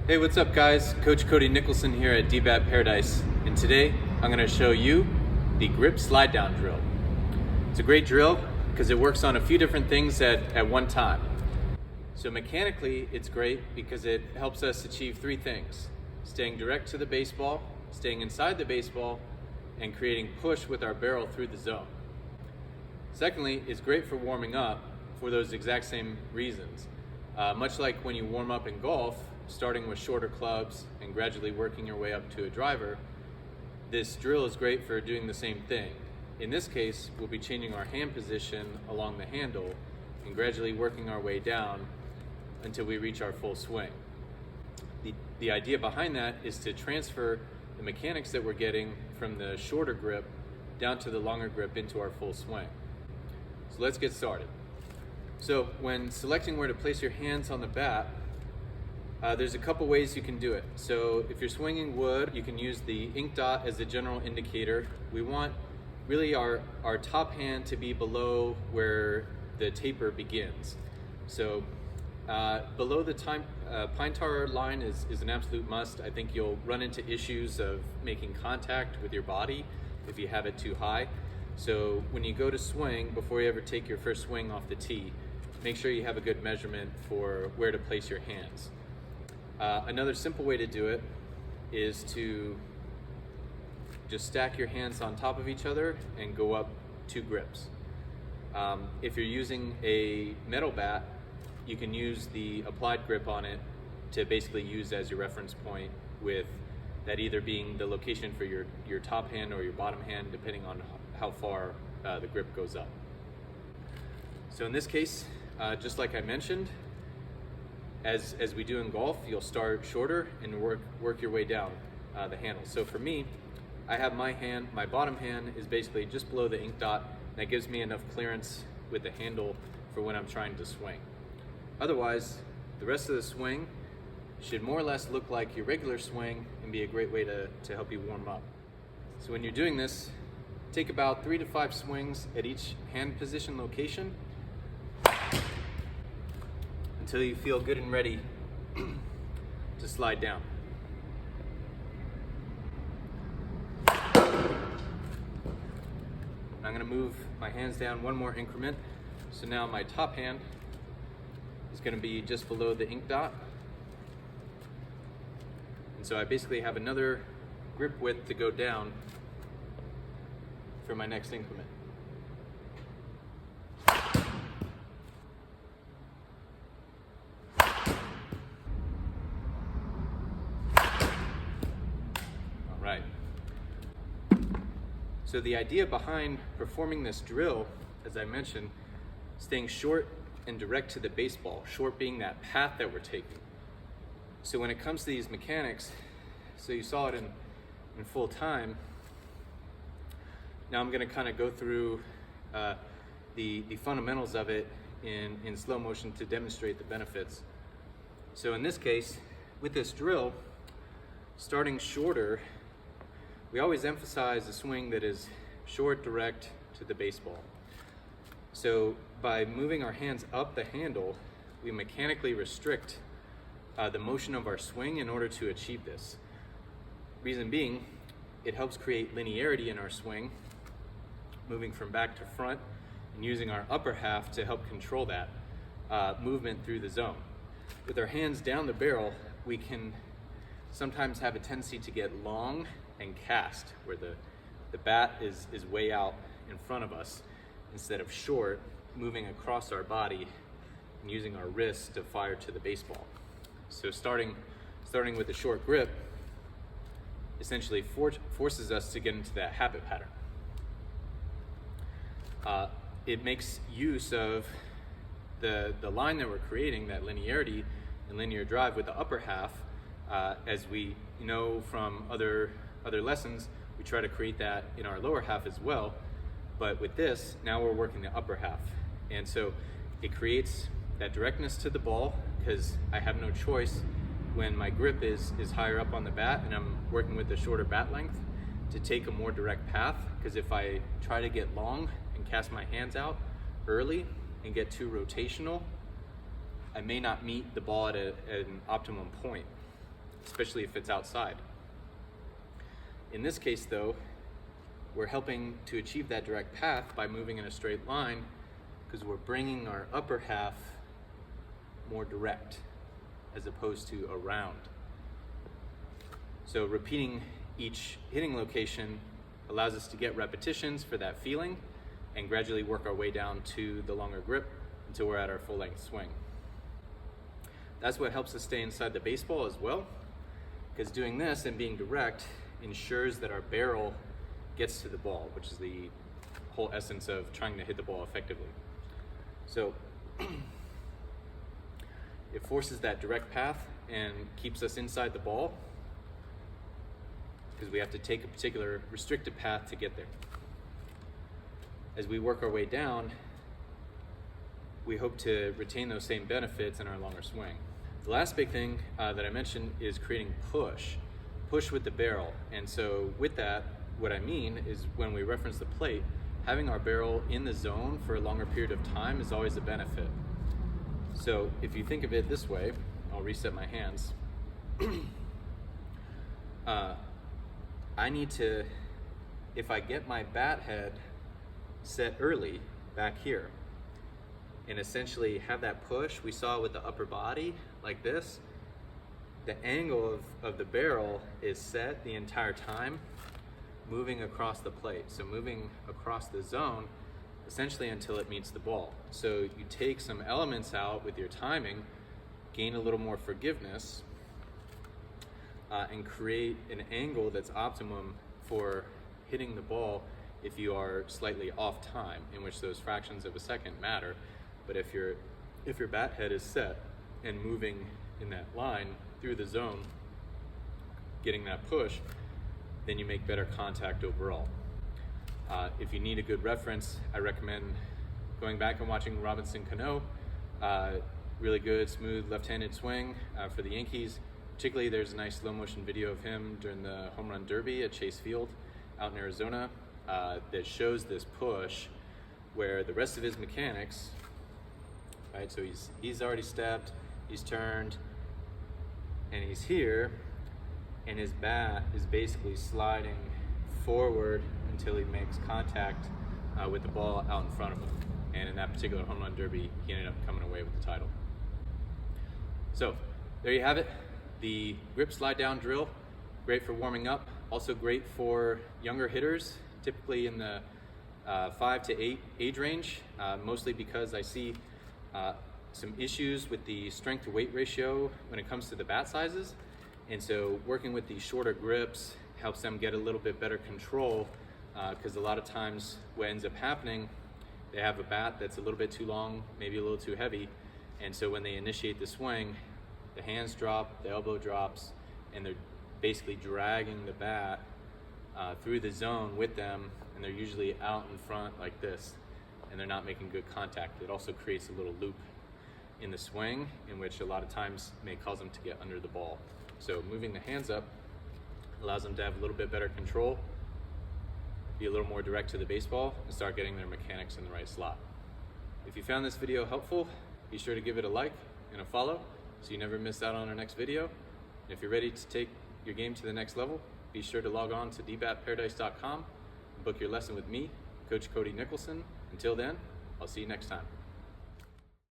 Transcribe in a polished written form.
Hey, what's up guys? Coach Cody Nicholson here at DBAT Paradise, and today I'm going to show you the grip slide down drill. It's a great drill because it works on a few different things at one time. So mechanically it's great because it helps us achieve three things: staying direct to the baseball, staying inside the baseball, and creating push with our barrel through the zone. Secondly, it's great for warming up for those exact same reasons. Much like when you warm up in golf, starting with shorter clubs and gradually working your way up to a driver, this drill is great for doing the same thing. In this case, we'll be changing our hand position along the handle and gradually working our way down until we reach our full swing. The idea behind that is to transfer the mechanics that we're getting from the shorter grip down to the longer grip into our full swing. So let's get started. So when selecting where to place your hands on the bat, there's a couple ways you can do it. So if you're swinging wood, you can use the ink dot as the general indicator. We want really our top hand to be below where the taper begins. So below the pine tar line is an absolute must. I think you'll run into issues of making contact with your body if you have it too high. So when you go to swing, before you ever take your first swing off the tee, make sure you have a good measurement for where to place your hands. Another simple way to do it is to just stack your hands on top of each other and go up 2 grips. If you're using a metal bat, you can use the applied grip on it to basically use as your reference point, with that either being the location for your top hand or your bottom hand, depending on how far the grip goes up. So in this case, just like I mentioned, as we do in golf, you'll start shorter and work your way down the handle. So for me, I have my bottom hand is basically just below the ink dot. That gives me enough clearance with the handle for when I'm trying to swing. Otherwise, the rest of the swing should more or less look like your regular swing and be a great way to help you warm up. So when you're doing this, take about 3 to 5 swings at each hand position location until you feel good and ready to slide down. I'm going to move my hands down one more increment. So now my top hand is going to be just below the ink dot. And so I basically have another grip width to go down for my next increment. Right. So the idea behind performing this drill, as I mentioned, staying short and direct to the baseball, short being that path that we're taking. So when it comes to these mechanics, so you saw it in full time, now I'm going to kind of go through the fundamentals of it in slow motion to demonstrate the benefits. So in this case, with this drill, starting shorter, we always emphasize a swing that is short, direct to the baseball. So by moving our hands up the handle, we mechanically restrict the motion of our swing in order to achieve this. Reason being, it helps create linearity in our swing, moving from back to front and using our upper half to help control that movement through the zone. With our hands down the barrel, we can sometimes have a tendency to get long and cast, where the bat is way out in front of us instead of short, moving across our body and using our wrists to fire to the baseball. So starting with a short grip essentially forces us to get into that habit pattern. It makes use of the line that we're creating, that linearity and linear drive with the upper half. As we know from other lessons, we try to create that in our lower half as well. But with this, now we're working the upper half. And so it creates that directness to the ball, because I have no choice when my grip is higher up on the bat and I'm working with a shorter bat length to take a more direct path. Because if I try to get long and cast my hands out early and get too rotational, I may not meet the ball at an optimum point. especially if it's outside. In this case though, we're helping to achieve that direct path by moving in a straight line because we're bringing our upper half more direct as opposed to around. So repeating each hitting location allows us to get repetitions for that feeling and gradually work our way down to the longer grip until we're at our full length swing. That's what helps us stay inside the baseball as well, because doing this and being direct ensures that our barrel gets to the ball, which is the whole essence of trying to hit the ball effectively. So it forces that direct path and keeps us inside the ball because we have to take a particular restricted path to get there. As we work our way down, we hope to retain those same benefits in our longer swing. The last big thing that I mentioned is creating push with the barrel. And so with that, what I mean is when we reference the plate, having our barrel in the zone for a longer period of time is always a benefit. So if you think of it this way, I'll reset my hands. I need to, if I get my bat head set early back here, and essentially have that push we saw with the upper body like this, the angle of the barrel is set the entire time, moving across the plate. So moving across the zone essentially until it meets the ball. So you take some elements out with your timing, gain a little more forgiveness, and create an angle that's optimum for hitting the ball if you are slightly off time, in which those fractions of a second matter. But if your bat head is set and moving in that line through the zone, getting that push, then you make better contact overall. If you need a good reference, I recommend going back and watching Robinson Cano. Really good, smooth left-handed swing for the Yankees. Particularly, there's a nice slow motion video of him during the home run derby at Chase Field out in Arizona that shows this push where the rest of his mechanics, right? So he's already stepped, he's turned, and he's here, and his bat is basically sliding forward until he makes contact with the ball out in front of him. And in that particular home run derby, he ended up coming away with the title. So there you have it, the grip slide down drill. Great for warming up, also great for younger hitters, typically in the 5 to 8 age range, mostly because I see some issues with the strength to weight ratio when it comes to the bat sizes. And so working with these shorter grips helps them get a little bit better control, because a lot of times what ends up happening, they have a bat that's a little bit too long, maybe a little too heavy. And so when they initiate the swing, the hands drop, the elbow drops, and they're basically dragging the bat through the zone with them, and they're usually out in front like this, and they're not making good contact. It also creates a little loop in the swing, in which a lot of times may cause them to get under the ball. So moving the hands up allows them to have a little bit better control, be a little more direct to the baseball, and start getting their mechanics in the right slot. If you found this video helpful, be sure to give it a like and a follow so you never miss out on our next video. And if you're ready to take your game to the next level, be sure to log on to dbatparadise.com and book your lesson with me, Coach Cody Nicholson. Until then, I'll see you next time.